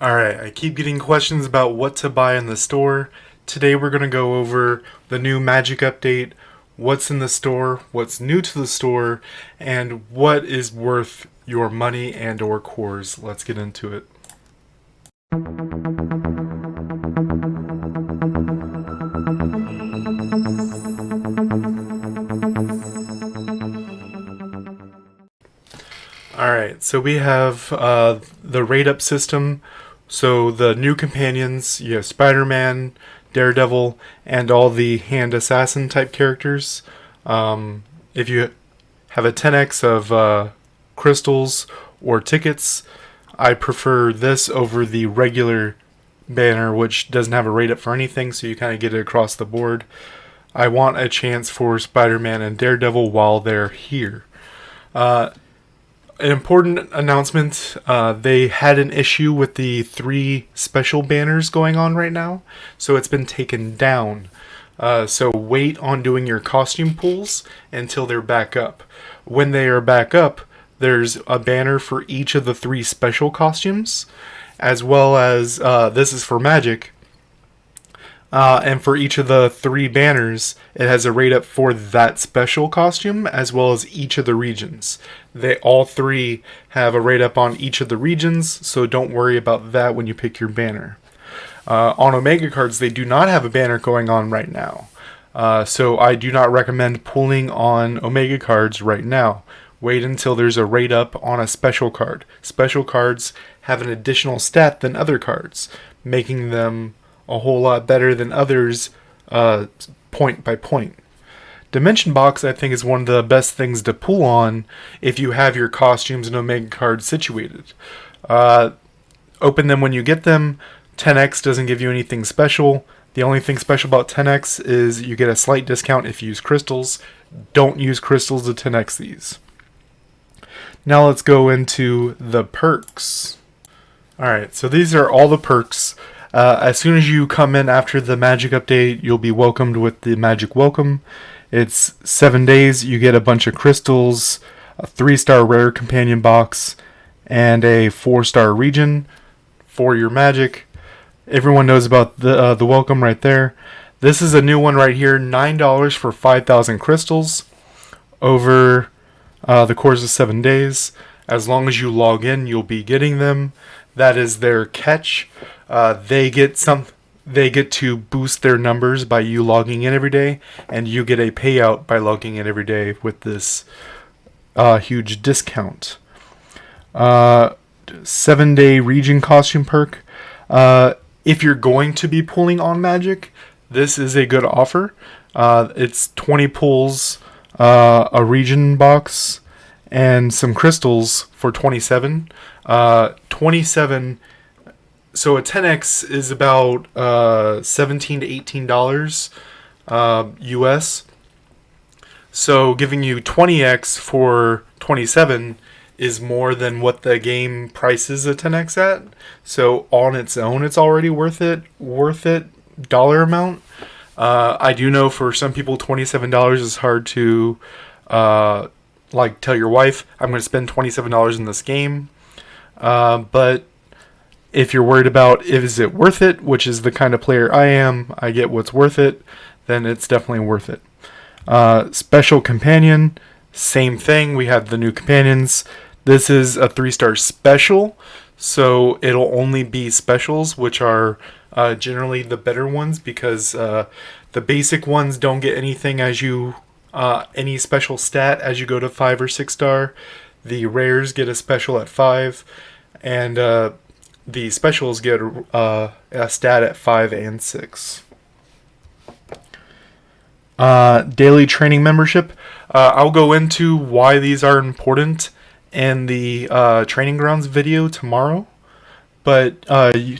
Alright, I keep getting questions about what to buy in the store. Today we're going to go over the new Magic update, what's in the store, what's new to the store, and what is worth your money and or cores. Let's get into it. Alright, so we have the Raidup system. So the new companions, you have Spider-Man, Daredevil, and all the hand assassin type characters. If you have a 10x of crystals or tickets, I prefer this over the regular banner, which doesn't have a rate up for anything, so you kind of get it across the board. I want a chance for Spider-Man and Daredevil while they're here. An important announcement, they had an issue with the 3 special banners going on right now, so it's been taken down. So wait on doing your costume pulls until they're back up. When they are back up, there's a banner for each of the 3 special costumes, as well as, this is for Magic, and for each of the 3 banners, it has a rate up for that special costume as well as each of the regions. They all 3 have a rate up on each of the regions, so don't worry about that when you pick your banner. On Omega cards, they do not have a banner going on right now. So I do not recommend pulling on Omega cards right now. Wait until there's a rate up on a special card. Special cards have an additional stat than other cards, making them a whole lot better than others point by point. Dimension Box, I think, is one of the best things to pull on if you have your costumes and Omega cards situated. Open them when you get them. 10x doesn't give you anything special. The only thing special about 10x is you get a slight discount if you use crystals. Don't use crystals to 10x these. Now let's go into the perks. Alright, so these are all the perks. As soon as you come in after the Magic update, you'll be welcomed with the Magic Welcome. It's 7 days, you get a bunch of crystals, a 3-star rare companion box, and a 4-star region for your Magic. Everyone knows about the welcome right there. This is a new one right here, $9 for 5,000 crystals over the course of 7 days. As long as you log in, you'll be getting them. That is their catch. They get to boost their numbers by you logging in every day, and you get a payout by logging in every day with this huge discount. 7-day region costume perk. If you're going to be pulling on Magic, this is a good offer. It's 20 pulls, a region box, and some crystals for 27. 27. So a 10x is about $17 to $18 US. So giving you 20x for 27 is more than what the game prices a 10x at. So on its own, it's already worth it dollar amount. I do know for some people $27 is hard to tell your wife, I'm going to spend $27 in this game. But if you're worried about is it worth it, which is the kind of player I am, I get what's worth it, then it's definitely worth it. Special companion, same thing. We have the new companions. This is a 3-star special, so it'll only be specials, which are generally the better ones, because the basic ones don't get anything as you any special stat as you go to 5 or 6-star. The rares get a special at 5, and the specials get a stat at 5 and 6. Daily training membership. I'll go into why these are important in the training grounds video tomorrow. But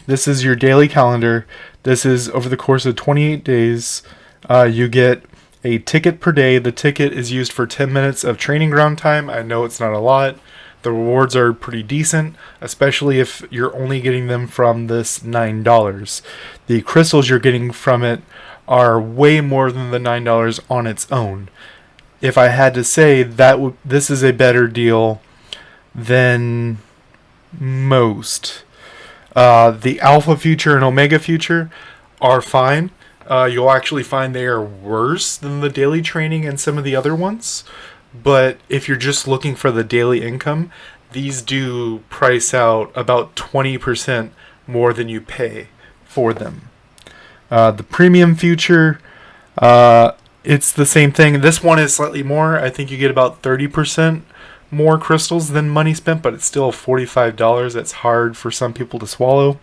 this is your daily calendar. This is over the course of 28 days. You get a ticket per day. The ticket is used for 10 minutes of training ground time. I know it's not a lot. The rewards are pretty decent, especially if you're only getting them from this $9. The crystals you're getting from it are way more than the $9 on its own. If I had to say, this is a better deal than most. The Alpha Future and Omega Future are fine. You'll actually find they are worse than the daily training and some of the other ones. But if you're just looking for the daily income, these do price out about 20% more than you pay for them. The Premium Future, it's the same thing. This one is slightly more. I think you get about 30% more crystals than money spent, but it's still $45. That's hard for some people to swallow.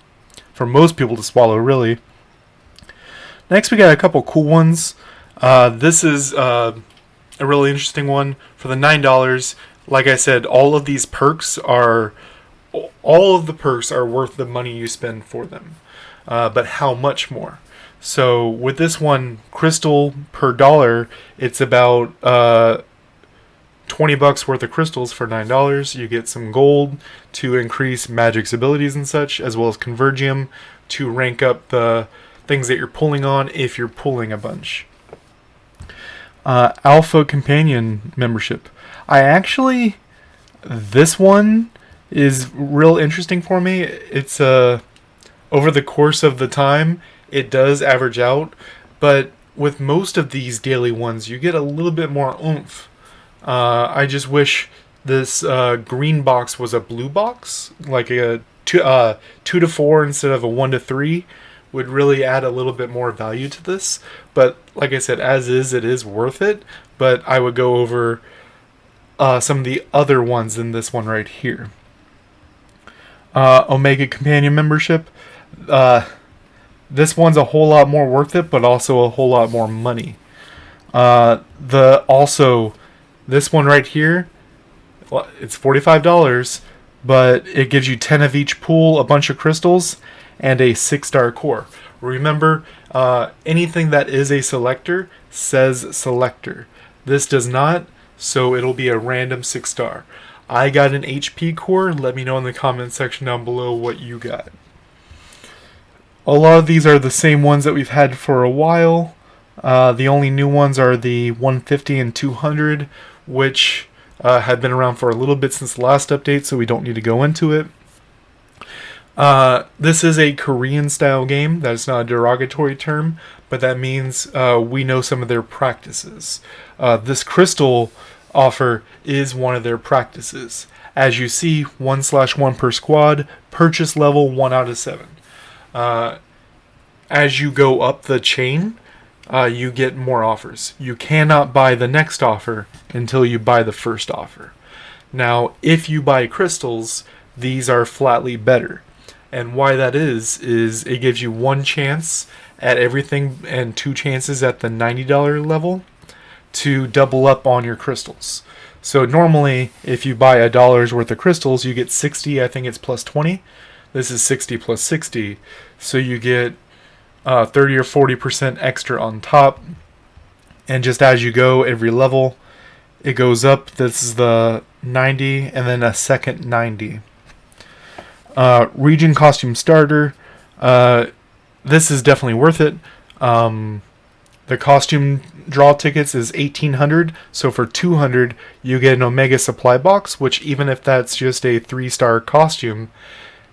For most people to swallow, really. Next, we got a couple cool ones. This is a really interesting one. For the $9, like I said, all of the perks are worth the money you spend for them. But how much more? So with this one, crystal per dollar, it's about $20 worth of crystals for $9. You get some gold to increase magic's abilities and such, as well as convergium to rank up the things that you're pulling on if you're pulling a bunch. Alpha Companion membership. This one is real interesting for me. It's over the course of the time, it does average out, but with most of these daily ones, you get a little bit more oomph. I just wish this green box was a blue box, like a 2 to 4 instead of a 1 to 3. Would really add a little bit more value to this. But like I said, as is, it is worth it. But I would go over some of the other ones in this one right here. Omega Companion membership. This one's a whole lot more worth it, but also a whole lot more money. This one right here, well, it's $45, but it gives you 10 of each pool, a bunch of crystals, and a 6-star core. Remember, anything that is a selector says selector. This does not, so it'll be a random 6-star. I got an HP core. Let me know in the comment section down below what you got. A lot of these are the same ones that we've had for a while. The only new ones are the 150 and 200, which have been around for a little bit since the last update, so we don't need to go into it. This is a Korean style game. That's not a derogatory term, but that means we know some of their practices. This crystal offer is one of their practices. As you see, 1/1 per squad, purchase level 1 out of 7. As you go up the chain, you get more offers. You cannot buy the next offer until you buy the first offer. Now, if you buy crystals, these are flatly better. And why that is it gives you 1 chance at everything and 2 chances at the $90 level to double up on your crystals. So normally, if you buy $1 worth of crystals, you get 60, I think it's plus 20. This is 60 plus 60. So you get 30 or 40% extra on top. And just as you go, every level, it goes up. This is the 90 and then a second 90. Region costume starter. This is definitely worth it. The costume draw tickets is 1,800. So for 200, you get an Omega supply box, which even if that's just a 3-star costume,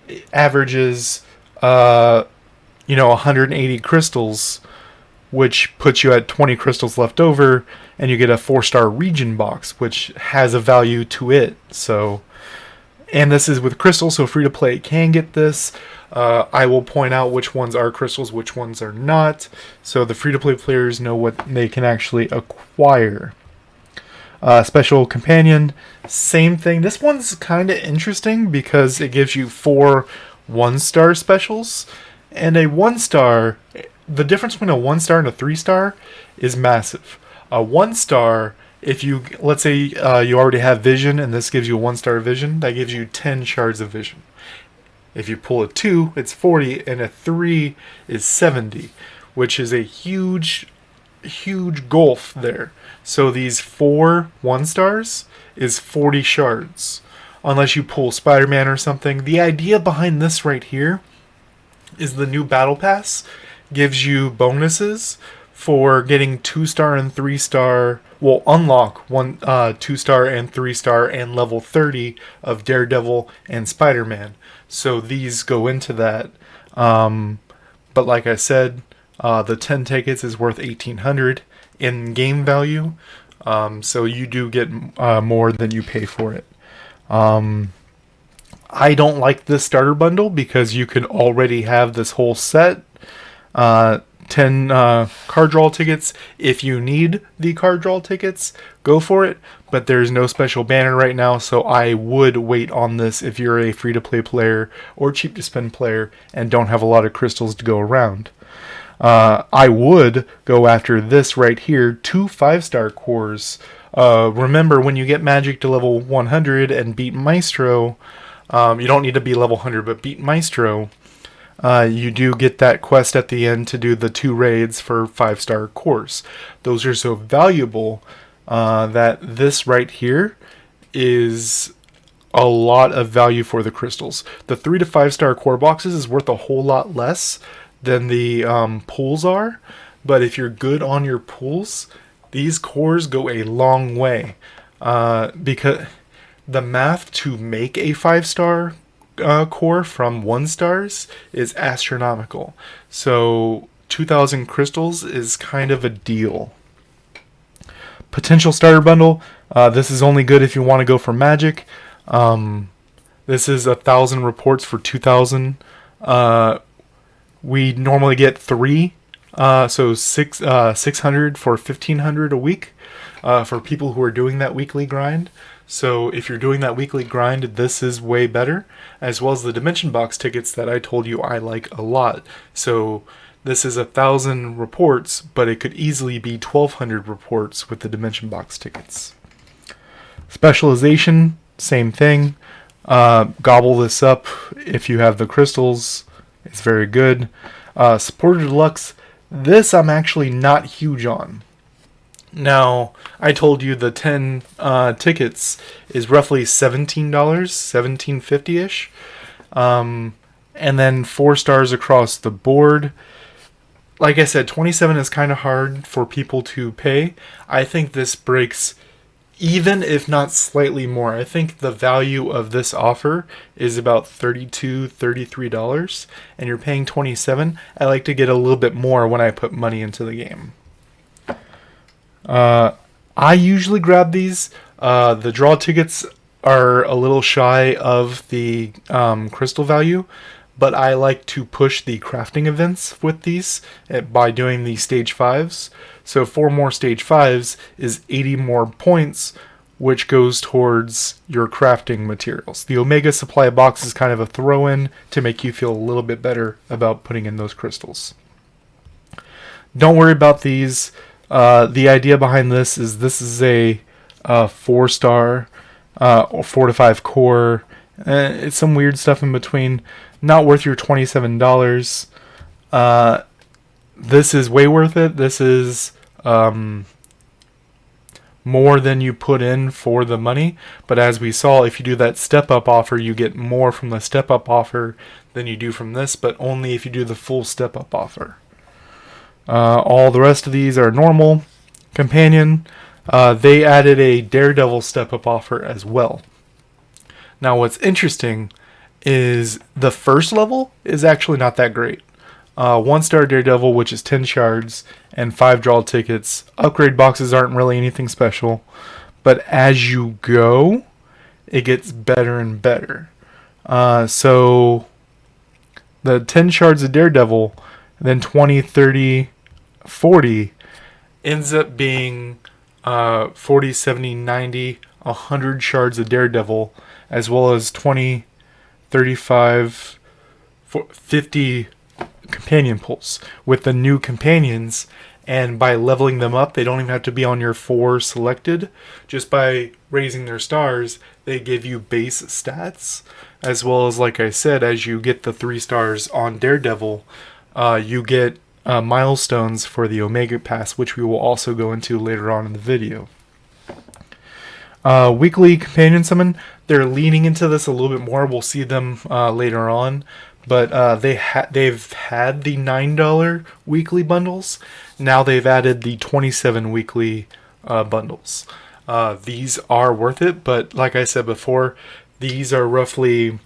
it averages 180 crystals, which puts you at 20 crystals left over, and you get a 4-star region box, which has a value to it. So, and this is with crystals, so free to play can get this. I will point out which ones are crystals, which ones are not, so the free to play players know what they can actually acquire. Special companion, same thing. This one's kind of interesting because it gives you 4 1-star specials. And a 1-star, the difference between a 1-star and a 3-star is massive. A 1-star, if you, let's say you already have vision and this gives you a 1-star vision, that gives you 10 shards of vision. If you pull a 2, it's 40, and a 3 is 70, which is a huge gulf there. So these 4 1-stars is 40 shards, unless you pull Spider-Man or something. The idea behind this right here is the new battle pass gives you bonuses for getting 2-star and 3-star. Will unlock 2-star and 3-star and level 30 of Daredevil and Spider-Man. So these go into that. But like I said, the 10 tickets is worth 1,800 in game value. So you do get more than you pay for it. I don't like this starter bundle because you could already have this whole set. 10 card draw tickets. If you need the card draw tickets, go for it. But there's no special banner right now, so I would wait on this if you're a free-to-play player or cheap-to-spend player and don't have a lot of crystals to go around. I would go after this right here, 2 5-star cores. Remember, when you get magic to level 100 and beat Maestro, you don't need to be level 100, but beat Maestro, you do get that quest at the end to do the 2 raids for 5-star cores. Those are so valuable that this right here is a lot of value for the crystals. The 3 to 5-star core boxes is worth a whole lot less than the pools are, but if you're good on your pools, these cores go a long way, because the math to make a 5-star core from 1 stars is astronomical. So 2,000 crystals is kind of a deal. Potential starter bundle. This is only good if you want to go for magic. This is 1,000 reports for 2,000. We normally get 3, so 600 for 1,500 a week for people who are doing that weekly grind. So if you're doing that weekly grind, this is way better, as well as the Dimension Box tickets that I told you I like a lot. So this is 1,000 reports, but it could easily be 1,200 reports with the Dimension Box tickets. Specialization, same thing. Gobble this up if you have the crystals. It's very good. Supporter Deluxe, this I'm actually not huge on. Now, I told you the 10 tickets is roughly $17, $17.50-ish. And then 4 stars across the board. Like I said, 27 is kind of hard for people to pay. I think this breaks even, if not slightly more. I think the value of this offer is about $32, $33, and you're paying 27. I like to get a little bit more when I put money into the game. I usually grab these. The draw tickets are a little shy of the crystal value, but I like to push the crafting events with these by doing the stage 5s. So 4 more stage 5s is 80 more points, which goes towards your crafting materials. The Omega supply box is kind of a throw-in to make you feel a little bit better about putting in those crystals. Don't worry about these. The idea behind this is a 4-star or 4 to 5 core. It's some weird stuff in between. Not worth your $27. This is way worth it. This is more than you put in for the money. But as we saw, if you do that step-up offer, you get more from the step-up offer than you do from this, but only if you do the full step-up offer. All the rest of these are normal. Companion, they added a Daredevil step-up offer as well. Now what's interesting is the first level is actually not that great. 1-star Daredevil, which is 10 shards, and 5 draw tickets. Upgrade boxes aren't really anything special, but as you go, it gets better and better. So the 10 shards of Daredevil, then 20, 30, 40 ends up being 40, 70, 90, 100 shards of Daredevil, as well as 20, 35, 50 companion pulls with the new companions. And by leveling them up, they don't even have to be on your 4 selected. Just by raising their stars, they give you base stats, as well as, like I said, as you get the 3 stars on Daredevil, you get milestones for the Omega Pass, which we will also go into later on in the video. Weekly companion summon, they're leaning into this a little bit more. We'll see them later on, but they've had the $9 weekly bundles. Now they've added the 27 weekly bundles. These are worth it, but like I said before, these are roughly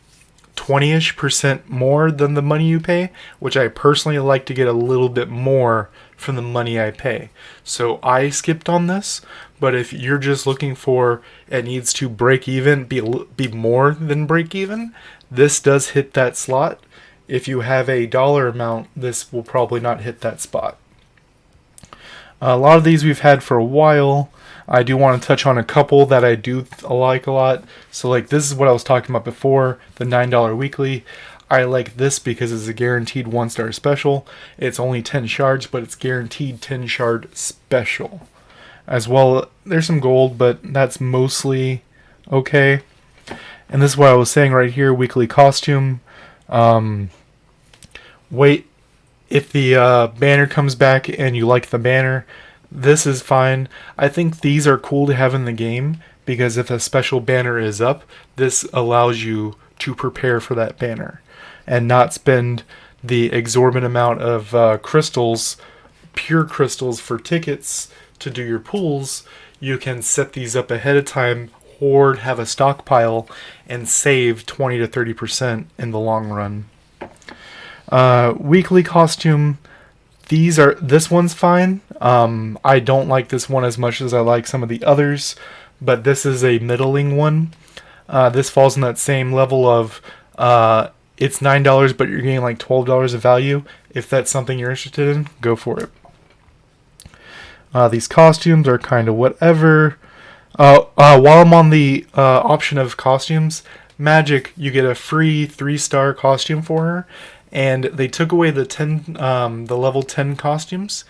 20-ish% more than the money you pay, which I personally like to get a little bit more from the money I pay. So I skipped on this, but if you're just looking for it needs to break even, be more than break even, this does hit that slot. If you have a dollar amount, this will probably not hit that spot. A lot of these we've had for a while. I do want to touch on a couple that I do like a lot. So like this is what I was talking about before, the $9 weekly. I like this because it's a guaranteed 1-star special. It's only 10 shards, but it's guaranteed 10 shard special. As well, there's some gold, but that's mostly okay. And this is what I was saying right here, weekly costume. Wait, if the banner comes back and you like the banner, this is fine. I think these are cool to have in the game because if a special banner is up, this allows you to prepare for that banner and not spend the exorbitant amount of crystals, pure crystals for tickets to do your pulls. You can set these up ahead of time, hoard, have a stockpile, and save 20 to 30% in the long run. Weekly costume. This one's fine. I don't like this one as much as I like some of the others, but this is a middling one. This falls in that same level of it's $9, but you're getting like $12 of value. If that's something you're interested in, go for it. These costumes are kind of whatever. While I'm on the option of costumes, Magic, you get a free 3-star costume for her. And they took away the level 10 costumes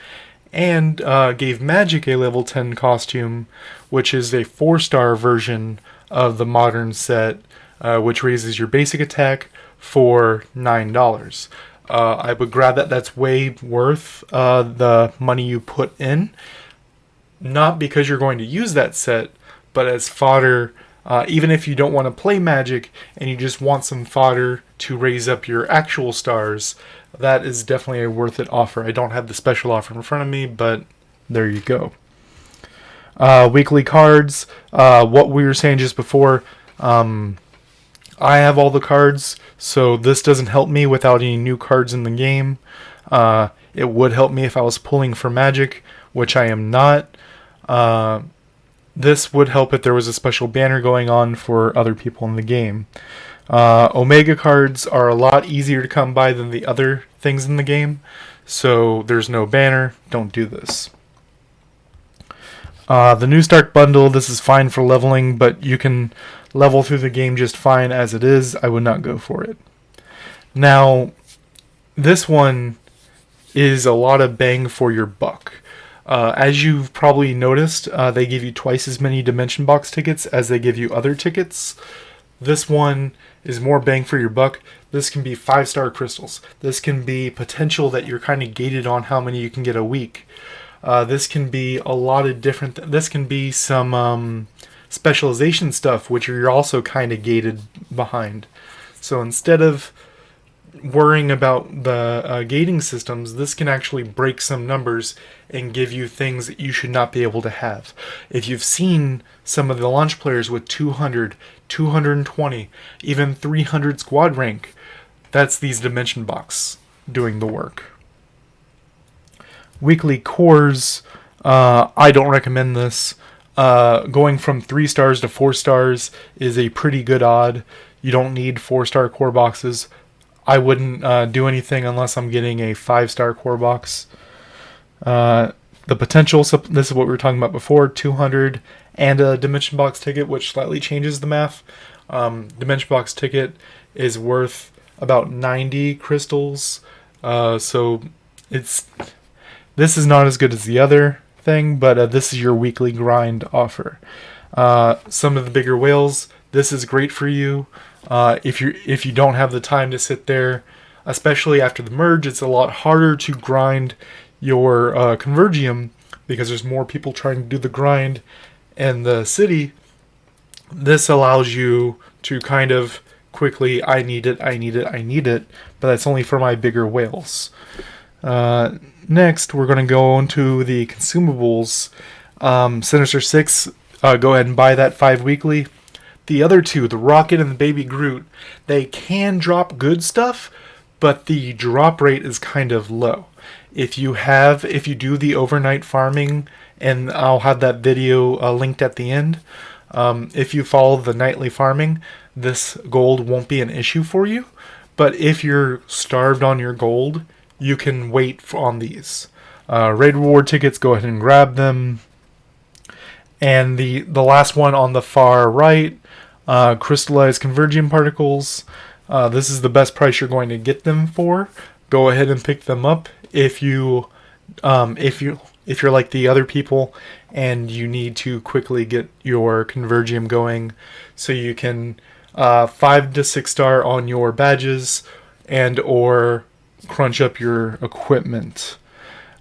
and gave Magic a level 10 costume, which is a 4-star version of the modern set, which raises your basic attack for $9. I would grab that. That's way worth the money you put in. Not because you're going to use that set, but as fodder. Even if you don't want to play Magic and you just want some fodder to raise up your actual stars, that is definitely a worth it offer. I don't have the special offer in front of me, but there you go. Weekly cards. What we were saying just before, I have all the cards, so this doesn't help me without any new cards in the game. It would help me if I was pulling for Magic, which I am not. This would help if there was a special banner going on for other people in the game. Omega cards are a lot easier to come by than the other things in the game, so there's no banner. Don't do this. The New Start bundle, this is fine for leveling, but you can level through the game just fine as it is. I would not go for it. Now, this one is a lot of bang for your buck. As you've probably noticed, they give you twice as many Dimension Box tickets as they give you other tickets. This one is more bang for your buck. This can be 5-star crystals. This can be potential that you're kind of gated on how many you can get a week. This can be a lot of different... This can be some specialization stuff, which you're also kind of gated behind. So instead of worrying about the gating systems, this can actually break some numbers and give you things that you should not be able to have. If you've seen some of the launch players with 200, 220, even 300 squad rank, that's these Dimension Box doing the work. Weekly cores, I don't recommend this. Going from 3 stars to 4 stars is a pretty good odd. You don't need 4-star core boxes. I wouldn't do anything unless I'm getting a 5-star core box. The potential, this is what we were talking about before, 200 and a Dimension Box ticket, which slightly changes the math. Dimension Box ticket is worth about 90 crystals. So this is not as good as the other thing, but this is your weekly grind offer. Some of the bigger whales, this is great for you. If you don't have the time to sit there, especially after the merge, it's a lot harder to grind your Convergium because there's more people trying to do the grind in the city. This allows you to kind of quickly, I need it, but that's only for my bigger whales. Next, we're going to go into the consumables. Sinister 6, go ahead and buy that 5 weekly. The other two, the Rocket and the Baby Groot, they can drop good stuff, but the drop rate is kind of low. If you do the overnight farming, and I'll have that video linked at the end, if you follow the nightly farming, this gold won't be an issue for you. But if you're starved on your gold, you can wait on these. Raid reward tickets, go ahead and grab them. And the last one on the far right, crystallized convergium particles. This is the best price you're going to get them for. Go ahead and pick them up if you're like the other people and you need to quickly get your convergium going, so you can 5 to 6 star on your badges and or crunch up your equipment.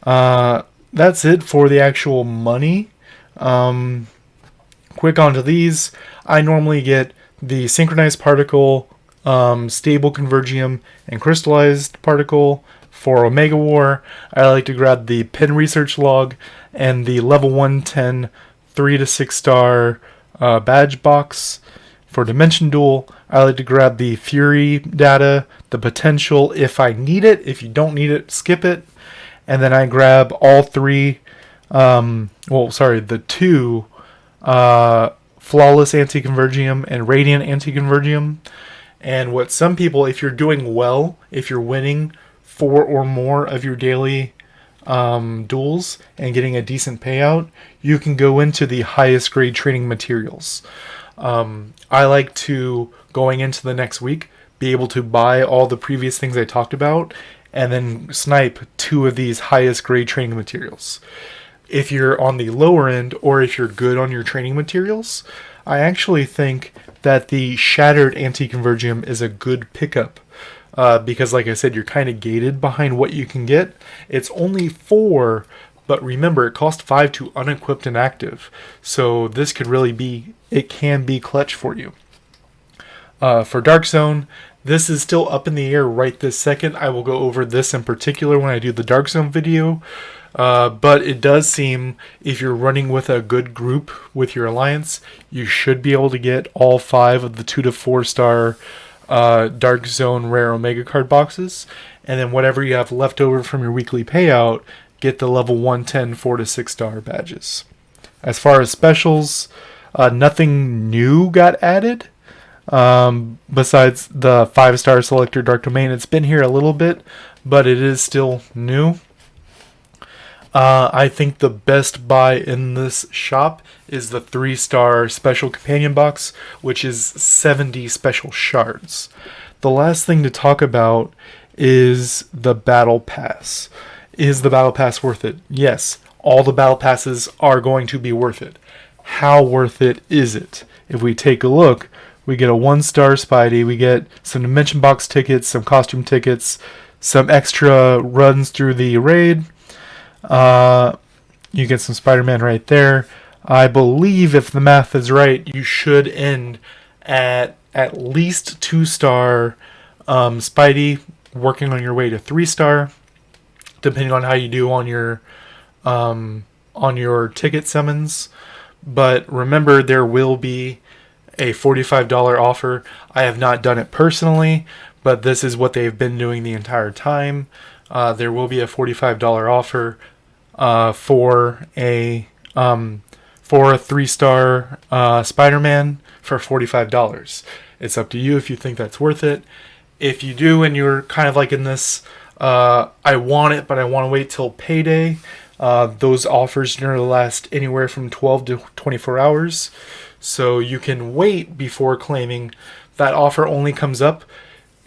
That's it for the actual money. Quick onto these. I normally get the synchronized particle, stable convergium, and crystallized particle. For Omega War, I like to grab the pin research log and the level 110 3 to 6 star badge box. For Dimension Duel, I like to grab the Fury data, the potential if I need it. If you don't need it, skip it. And then I grab all three, the two Flawless Anti-Convergium and Radiant Anti-Convergium. And what some people, if you're doing well, if you're winning 4 or more of your daily duels and getting a decent payout, you can go into the highest grade training materials. I like to, going into the next week, be able to buy all the previous things I talked about and then snipe 2 of these highest grade training materials. If you're on the lower end, or if you're good on your training materials, I actually think that the Shattered Anti-Convergium is a good pickup. Because like I said, you're kind of gated behind what you can get. It's only 4, but remember, it costs 5 to unequipped and active. So this could really be, it can be clutch for you. For Dark Zone, this is still up in the air right this second. I will go over this in particular when I do the Dark Zone video. But it does seem, if you're running with a good group with your alliance, you should be able to get all 5 of the 2 to 4 star Dark Zone rare Omega card boxes, and then whatever you have left over from your weekly payout, get the level 110 4 to 6 star badges. As far as specials, nothing new got added besides the 5 star selector Dark Domain. It's been here a little bit, but it is still new. I think the best buy in this shop is the 3 star special companion box, which is 70 special shards. The last thing to talk about is the battle pass. Is the battle pass worth it? Yes, all the battle passes are going to be worth it. How worth it is it? If we take a look, we get a 1 star Spidey, we get some Dimension Box tickets, some costume tickets, some extra runs through the raid. You get some Spider-Man right there. I believe, if the math is right, you should end at least 2 star Spidey, working on your way to 3 star, depending on how you do on your ticket summons. But remember, there will be a $45 offer. I have not done it personally, but this is what they've been doing the entire time. There will be a $45 offer for a 3 star Spider-Man for $45. It's up to you if you think that's worth it. If you do, and you're kind of like in this, I want it, but I want to wait till payday. Those offers generally last anywhere from 12 to 24 hours. So you can wait before claiming. That offer only comes up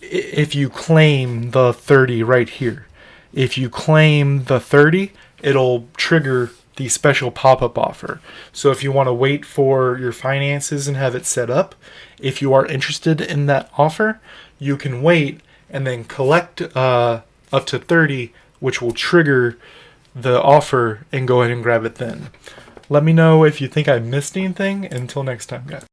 if you claim the 30 right here. If you claim the 30, it'll trigger the special pop-up offer. So if you want to wait for your finances and have it set up, if you are interested in that offer, you can wait and then collect up to 30, which will trigger the offer, and go ahead and grab it then. Let me know if you think I missed anything. Until next time, guys.